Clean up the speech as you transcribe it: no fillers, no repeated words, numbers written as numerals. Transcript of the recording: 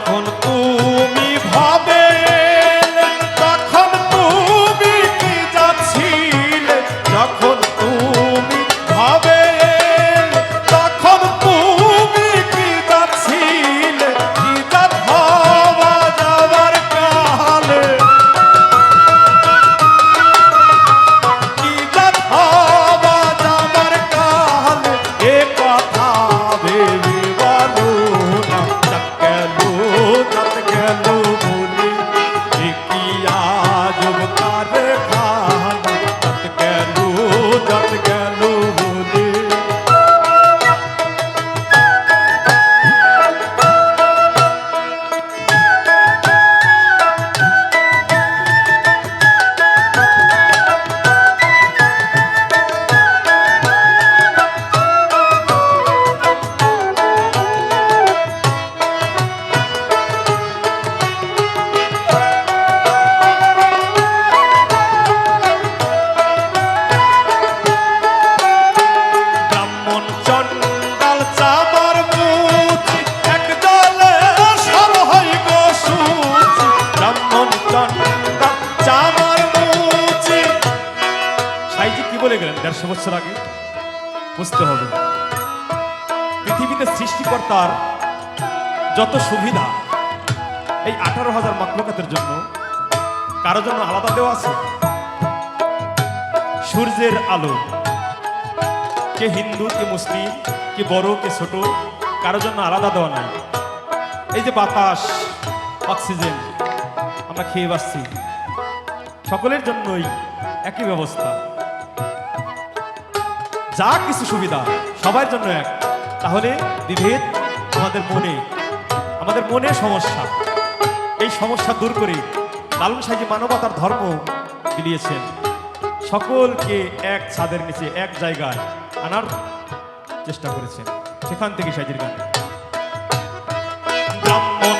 যখন তুমি ভাবে তখন তুমি কি যাচ্ছিলে, যখন তুমি ভাবে তখন তুমি কি যাচ্ছিলে, কি যাত হওয়া যাওয়ার কালে, কি যাত হওয়া যাওয়ার কালে, এ কথা ভেবে বলো না, যাত গেল বলি, এ কি আজব কারখানা, যাত গেল বলি। ব্রাহ্মণ চণ্ডাল চামার মুচি, এক জলে সব হয় গো সূচি। ব্রাহ্মণ চণ্ডাল চামার মুচি। সাইজি কি বলে গেলেন ১৫০ বছর আগে? বুঝতে হবে পৃথিবীতে সৃষ্টিকর্তার যত সুবিধা এই ১৮,০০০ মাখলুকাতের জন্য কারো জন্য আলাদা দেওয়া আছে? সূর্যের আলো, কে হিন্দু কে মুসলিম কে বড় কে ছোট, কারোর জন্য আলাদা দেওয়া নাই। এই যে বাতাস, অক্সিজেন আমরা খেয়ে বাঁচছি, সকলের জন্যই একই ব্যবস্থা। যা কিছু সুবিধা সবার জন্য এক। তাহলে বিভেদ আমাদের মনে সমস্যা, এই সমস্যা দূর করে লালন সাহেজি মানবতার ধর্ম দিলিয়েছেন। সকলকে এক ছাদের নিচে এক জায়গায় আনার চেষ্টা করেছেন। সেখান থেকে সাইজির গান ব্রাহ্মণ